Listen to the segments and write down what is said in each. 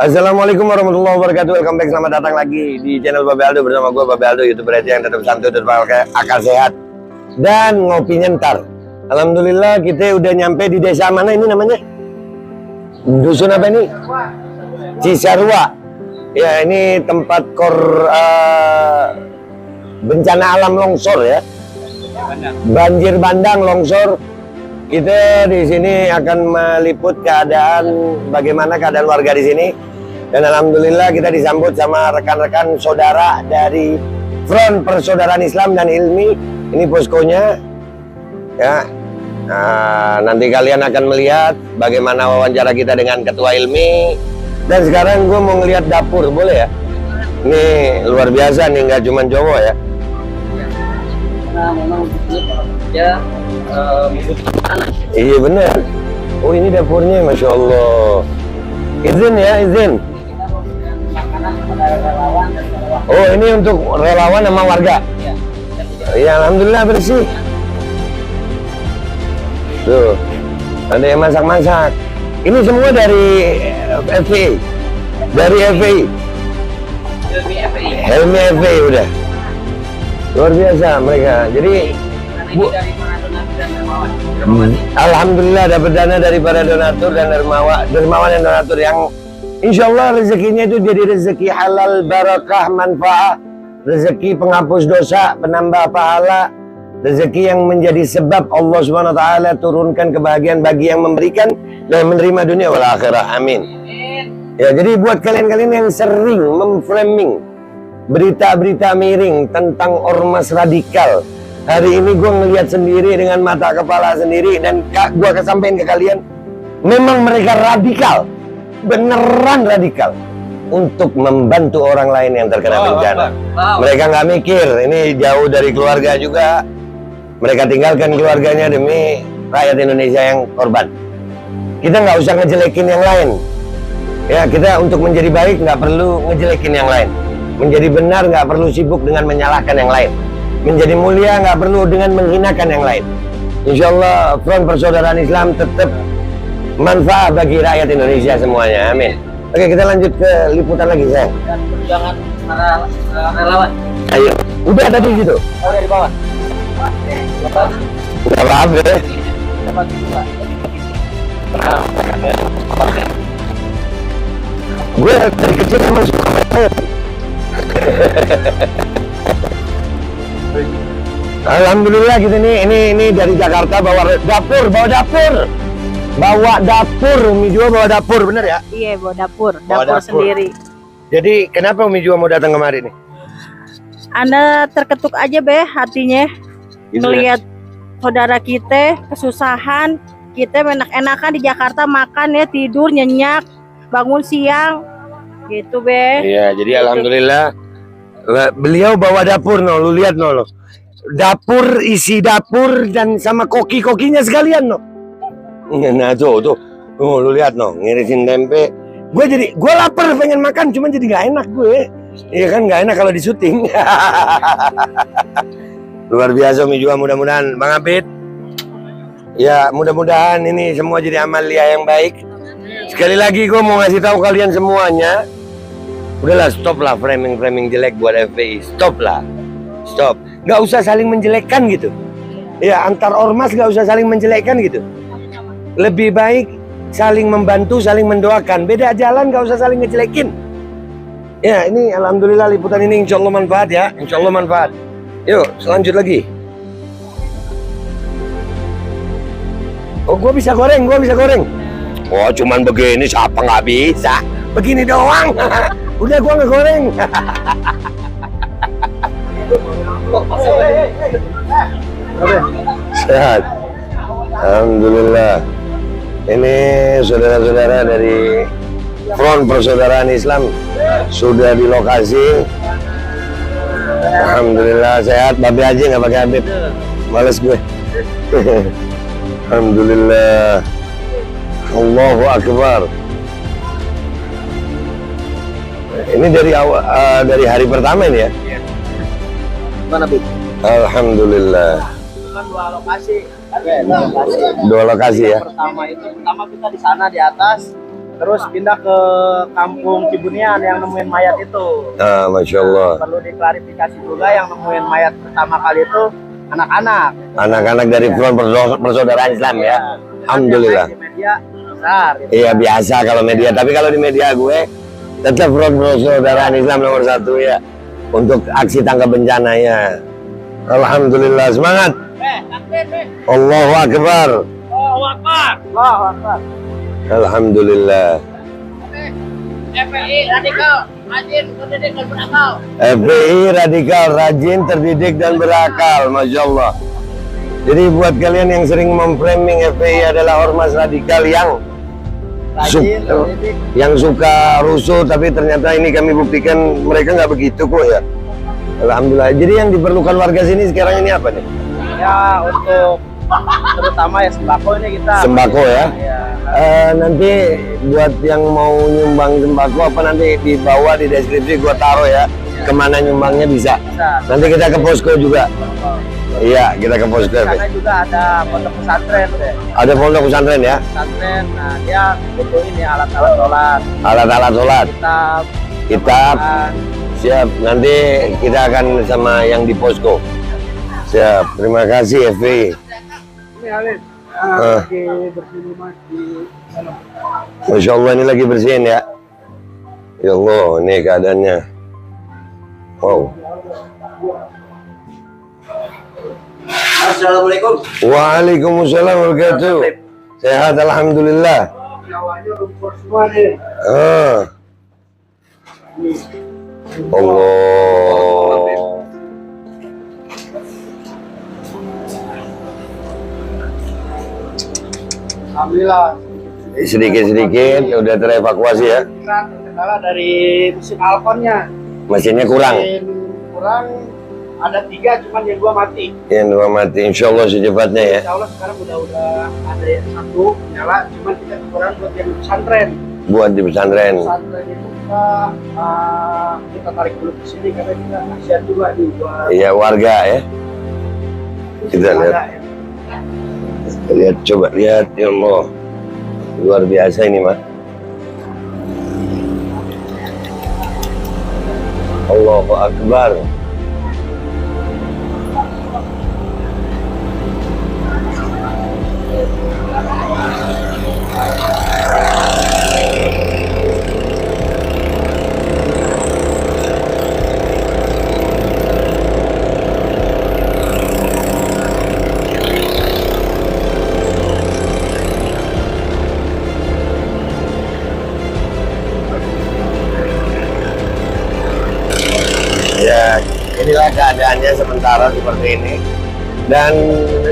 Assalamualaikum warahmatullahi wabarakatuh. Welcome back, selamat datang lagi di channel Babe Aldo bersama gue Babe Aldo, YouTuber aja yang tetap santuy dan akal sehat dan ngopinya ntar. Alhamdulillah kita udah nyampe di desa mana ini namanya? Dusun apa ini? Cisarua. Ya, ini tempat bencana alam longsor ya. Banjir bandang longsor. Kita di sini akan meliput bagaimana keadaan warga di sini. Dan alhamdulillah kita disambut sama rekan-rekan saudara dari Front Persaudaraan Islam dan Ilmi. Ini poskonya. Ya. Nah, nanti kalian akan melihat bagaimana wawancara kita dengan Ketua Ilmi. Dan sekarang gue mau ngelihat dapur, boleh ya? Ini luar biasa nih, nggak cuma cowok ya. Nah, memang ya iya bener. Oh, ini dapurnya, Masya Allah. Izin ya, izin. Oh, ini untuk relawan sama warga. Ya, alhamdulillah bersih. Tuh, ada yang masak-masak. Ini semua dari FPI. Dari FPI. Helmi FPI udah. Luar biasa mereka. Jadi alhamdulillah dapat dana dari para donatur dan dermawan dan donatur yang insya Allah rezekinya itu jadi rezeki halal, barakah, manfaat, rezeki penghapus dosa, penambah pahala, rezeki yang menjadi sebab Allah Subhanahu wa taala turunkan kebahagiaan bagi yang memberikan dan menerima dunia wal akhirah. Amin. Ya, jadi buat kalian-kalian yang sering memframing berita-berita miring tentang ormas radikal, hari ini gue ngelihat sendiri dengan mata kepala sendiri dan gue akan sampaikan ke kalian, memang mereka radikal, beneran radikal untuk membantu orang lain yang terkena bencana. Mereka nggak mikir, ini jauh dari keluarga juga, mereka tinggalkan keluarganya demi rakyat Indonesia yang korban. Kita nggak usah ngejelekin yang lain, ya kita untuk menjadi baik nggak perlu ngejelekin yang lain, menjadi benar nggak perlu sibuk dengan menyalahkan yang lain. Menjadi mulia nggak perlu dengan menghinakan yang lain. Insya Allah Front Persaudaraan Islam tetap manfaat bagi rakyat Indonesia semuanya. Amin. Oke, kita lanjut ke liputan lagi, sayang. Dan perjuangan para relawan. Ayo. Udah tadi gitu. Oh, dari bawah. Udah apa-apa deh. Dapat juga. Gue dari kecil emang suka main. Alhamdulillah gitu nih, ini dari Jakarta bawa dapur, Umi Jua bawa dapur, bener ya? Iya, bawa dapur sendiri. Jadi kenapa Umi Jua mau datang kemari nih? Anda terketuk aja be hatinya Gitu melihat saudara kita kesusahan, kita enak-enakan di Jakarta makan ya, tidur nyenyak, bangun siang, gitu be. Iya, jadi gitu. Alhamdulillah beliau bawa dapur, lu lihat lo. Dapur, isi dapur dan sama koki-kokinya sekalian nah tuh lu lihat ngirisin tempe. Gue lapar pengen makan, cuman jadi nggak enak gue. Iya kan, nggak enak kalau di syuting. Luar biasa Umi Jua, mudah-mudahan Bang Abid ya, mudah-mudahan ini semua jadi amalia yang baik. Sekali lagi gue mau ngasih tahu kalian semuanya, udahlah stop lah framing jelek buat FPI, stop. Nggak usah saling menjelekkan gitu. Ya, antar ormas nggak usah saling menjelekkan gitu. Lebih baik saling membantu, saling mendoakan. Beda jalan nggak usah saling ngejelekin. Ya, ini alhamdulillah liputan ini insya Allah manfaat ya. Insya Allah manfaat. Yuk, selanjut lagi. Oh, gua bisa goreng. Oh, cuman begini siapa nggak bisa? Begini doang. Udah gua ngegoreng. Sehat, alhamdulillah. Ini saudara-saudara dari Front Persaudaraan Islam sudah di lokasi. Alhamdulillah sehat. Babe aja nggak pakai Habib, males gue. Alhamdulillah. Allahu Akbar. Ini dari hari pertama ini ya. Mana, Bib? Alhamdulillah. Kan dua lokasi. Dua lokasi ya. Pertama kita di sana di atas, terus pindah ke kampung Cibunian yang nemuin mayat itu. Ah, Masya Allah. Perlu diklarifikasi juga yang nemuin mayat pertama kali itu anak-anak. Anak-anak dari front persaudaraan Islam ya. Alhamdulillah. Di media besar. Gitu. Iya biasa kalau media, tapi kalau di media gue tetap front persaudaraan Islam nomor 1 ya untuk aksi tangkap bencana ya. Alhamdulillah, semangat. Allahu Akbar. Allahu Akbar. Allahu Akbar. Alhamdulillah. FPI radikal, rajin, terdidik dan berakal. FPI radikal, rajin, terdidik dan berakal, Masya Allah. Jadi buat kalian yang sering memframing FPI adalah ormas radikal yang Rajin, terdidik. yang suka rusuh, tapi ternyata ini kami buktikan mereka nggak begitu kok ya. Alhamdulillah. Jadi yang diperlukan warga sini sekarang ini apa nih? Ya untuk terutama ya sembako ini kita. Sembako ya. Ya. Nanti buat yang mau nyumbang sembako apa nanti di bawah di deskripsi gua taruh ya. Kemana nyumbangnya bisa. Nanti kita ke posko juga. Iya, kita ke posko. Karena juga ada pondok pesantren deh. Ada pondok pesantren ya. Pesantren, nah dia butuh ini alat-alat sholat, Alat-alat sholat. kitab, Kitab. Siap. Nanti kita akan sama yang di posko. Siap. Terima kasih FPI. Ini Alif, Ah. lagi bersih rumah di sana. Masya Allah ini lagi bersihin ya. Ya Allah, ini keadaannya. Wow. Assalamualaikum. Waalaikumsalam warahmatullahi wabarakatuh. Sehat alhamdulillah. Nyawanya lumpur semua nih. Ah. Allah. Alhamdulillah. Sedikit-sedikit udah terevakuasi ya. Kendala dari mesin alkonnya. Mesinnya kurang. Mesin kurang ada 3, cuman yang 2 mati. Yang dua mati. Insya Allah secepatnya ya. Insya Allah sekarang udah ada yang 1 nyala, cuman kita kekurangan buat yang pesantren. Buat di pesantren. Pesantren itu kita tarik dulu ke sini karena kita kasihan juga nih buat Iya warga ya. Kita ada lihat. ya. Lihat coba lihat ya Allah. Luar biasa ini mah. Allahu Akbar. Ya, inilah keadaannya sementara seperti ini. Dan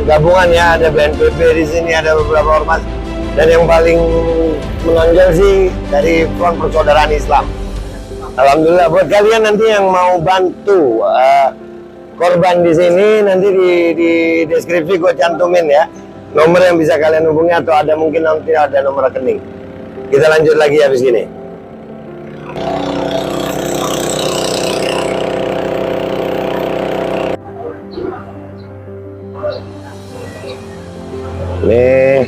gabungannya ada BNPB di sini, ada beberapa ormas. Dan yang paling menonjol sih dari Front Persaudaraan Islam. Alhamdulillah buat kalian nanti yang mau bantu korban di sini, nanti di deskripsi gue cantumin ya nomor yang bisa kalian hubungi, atau ada mungkin nanti ada nomor rekening. Kita lanjut lagi habis ini. Nih.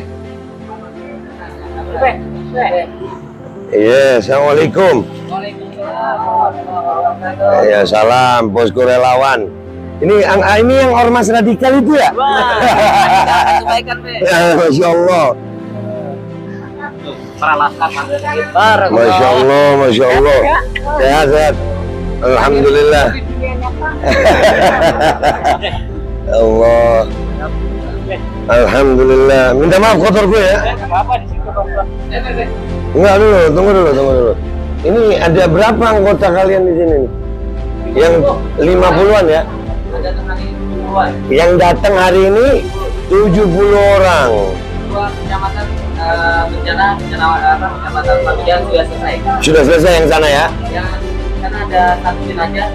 Iya, assalamualaikum. Ya salam, bosku relawan. Ini yang ormas radikal itu ya? Kebaikan, Be. Masya Allah. Masya Allah, Masya Allah. Sehat, sehat. Alhamdulillah. Allah. Alhamdulillah. Minta maaf kotor gue ya. Enggak dulu, tunggu dulu. Ini ada berapa anggota kalian di sini? Yang 50-an ya? Yang datang hari ini 70 orang. Kecamatan Kecamatan Pamijan sudah selesai. Sudah selesai yang sana ya? Yang sana ada 1 jenazah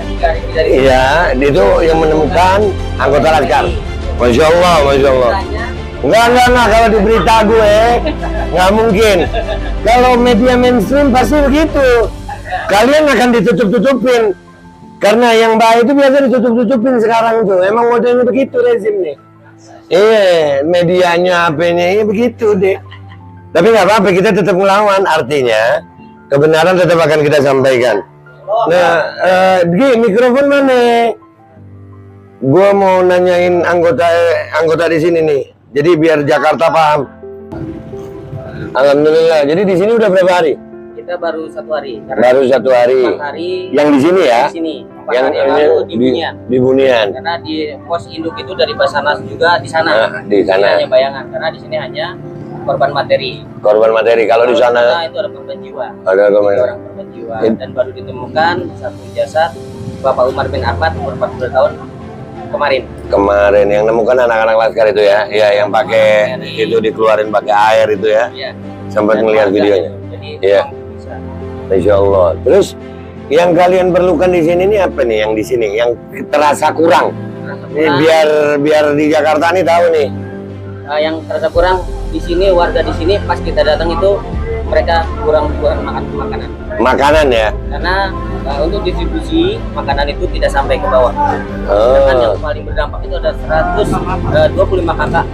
dari Iya, itu yang menemukan anggota laskar. Masya Allah, Masya Allah. Enggak, kalau di berita gue nggak mungkin. Kalau media mainstream pasti begitu. Kalian akan ditutup-tutupin. Karena yang baik itu biasa ditutup-tutupin sekarang tuh. Emang modelnya begitu rezim nih. Medianya, HP-nya begitu deh. Tapi nggak apa-apa, kita tetap melawan. Artinya kebenaran tetap akan kita sampaikan. Nah, mikrofon mana? Gua mau nanyain anggota di sini nih. Jadi biar Jakarta paham. Alhamdulillah. Jadi di sini udah berapa hari? Kita baru 1 hari. Baru 1 hari. 4 hari. Yang di sini ya? Di sini. 4 Yang hari lalu di Bunian. Di Bunian. Karena di pos induk itu dari Basarnas juga di sana. Nah, di sana. Ini hanya bayangan. Karena di sini hanya korban materi. Korban materi. Kalau di sana itu ada korban jiwa. ada korban. 3 orang korban jiwa. Dan baru ditemukan 1 jasad Bapak Umar bin Ahmad umur 42 tahun kemarin yang nemukan anak-anak laskar itu ya, ya yang pakai itu dikeluarin pakai air itu ya. Iya. Sempat ngelihat videonya. Jadi Iya. bisa. Insya Allah. Terus yang kalian perlukan di sini ini apa nih? Yang di sini yang terasa kurang. Ini biar di Jakarta nih tahu nih. Yang terasa kurang di sini, warga di sini pas kita datang itu mereka kurang makanan. Makanan ya. Karena untuk distribusi makanan itu tidak sampai ke bawah. Oh. Dan yang paling berdampak itu ada 125 kakak.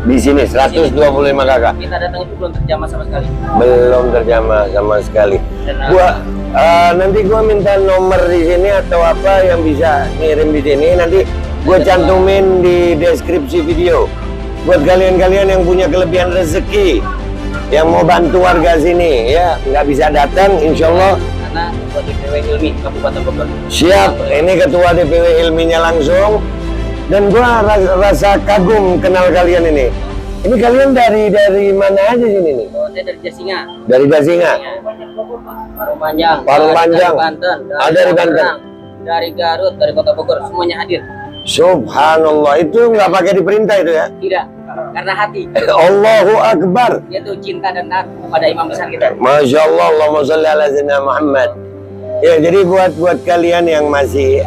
Di sini 125 kakak. Kita datang itu belum terjamah sama sekali. Belum terjamah sama sekali. Dan, Nanti gua minta nomor di sini atau apa yang bisa ngirim di sini. Nanti gua cantumin di deskripsi video. Buat kalian-kalian yang punya kelebihan rezeki, yang mau bantu warga sini, ya nggak bisa datang, insya Allah. karena Ketua DPW Ilmi Kabupaten Bogor. Siap, ini Ketua DPW Ilminya langsung. Dan gua rasa kagum kenal kalian ini. Ini kalian dari mana aja sini nih? Saya dari Jasinga. Dari Jasinga. Parung Panjang. Parung Panjang. Dari Banten. Ada di Banten. Tangerang, dari Garut, dari Kota Bogor, semuanya hadir. Subhanallah, itu nggak pakai diperintah itu ya? Tidak, karena hati. Allahu Akbar. Yaitu cinta dan taat kepada imam besar kita. Masya Allah, Allahumma sholli ala sayyidina Muhammad. Ya, jadi buat kalian yang masih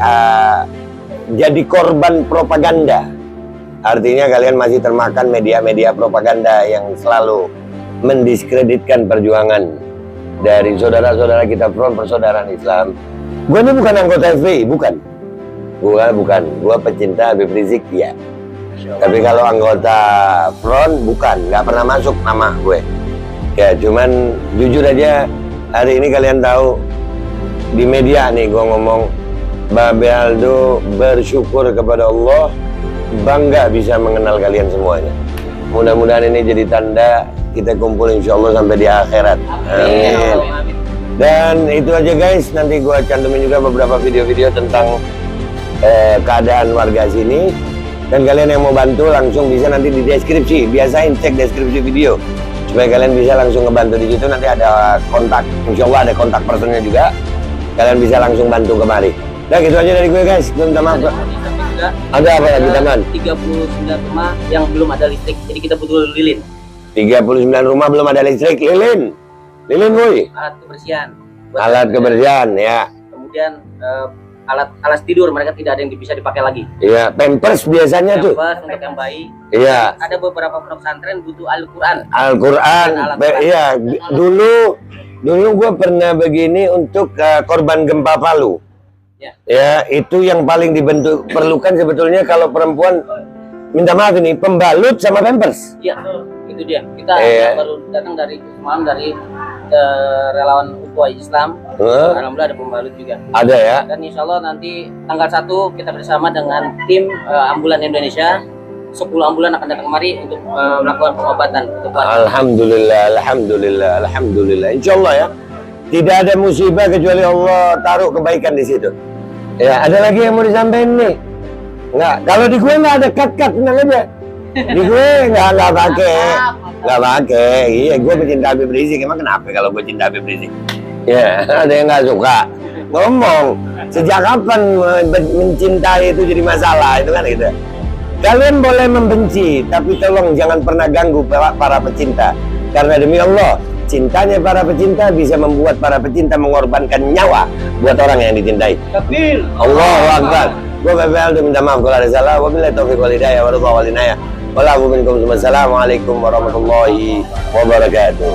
jadi korban propaganda, artinya kalian masih termakan media-media propaganda yang selalu mendiskreditkan perjuangan dari saudara-saudara kita Front Persaudaraan Islam. Gua ini bukan anggota FPI, bukan. Gua pecinta Habib Rizik, ya. Tapi kalau anggota Front bukan, nggak pernah masuk nama gue. Ya, cuman jujur aja hari ini kalian tahu di media nih gue ngomong, Babe Aldo bersyukur kepada Allah, bangga bisa mengenal kalian semuanya. Mudah-mudahan ini jadi tanda kita kumpul insya Allah sampai di akhirat. Amin. Dan itu aja guys, nanti gue cantumin juga beberapa video-video tentang keadaan warga sini. Dan kalian yang mau bantu langsung bisa nanti di deskripsi, biasain cek deskripsi video supaya kalian bisa langsung ngebantu di situ. Nanti ada kontak, insya Allah ada kontak personnya juga, kalian bisa langsung bantu kemari. Nah gitu aja dari gue guys, gue minta maaf. Ada apa lagi teman? 39 rumah yang belum ada listrik, jadi kita butuh lilin. 39 rumah belum ada listrik, lilin boy. Alat kebersihan. Alat kebersihan ya. Kemudian alat tidur mereka tidak ada yang bisa dipakai lagi. Iya, pampers biasanya tuh. Pampers untuk yang bayi. Iya. Ada beberapa pondok pesantren butuh Al-Quran. Iya. Dulu gue pernah begini untuk korban gempa Palu. Ya. Ya, itu yang paling perlukan sebetulnya kalau perempuan, minta maaf ini, pembalut sama pampers. Iya, itu dia. Kita baru datang dari semalam dari relawan Ukhuwah Islam. Alhamdulillah ada pembalut juga. Ada ya. Dan insya Allah nanti tanggal 1 kita bersama dengan tim ambulan Indonesia. 10 ambulan akan datang kemari untuk melakukan pengobatan. Alhamdulillah. Insya Allah ya. Tidak ada musibah kecuali Allah taruh kebaikan di situ. Ya, ada lagi yang mau disampaikan nih? Nggak. Kalau di gue nggak ada cut, tenang aja. Di gue nggak pakai. Iya, gue pecinta Habib Rizik. Emang kenapa kalau gue cinta Habib Rizik? Ya, ada yang nggak suka. Ngomong. Sejak kapan mencintai itu jadi masalah? Itu kan gitu. Kalian boleh membenci, tapi tolong jangan pernah ganggu para pecinta. Karena demi Allah, cintanya para pecinta bisa membuat para pecinta mengorbankan nyawa buat orang yang dicintai. Allahu Akbar. Gue Babe Aldo minta maaf kalau ada salah. Wabillahi taufiq wal hidayah wa ridha wal inayah. Wassalamualaikum warahmatullahi wabarakatuh.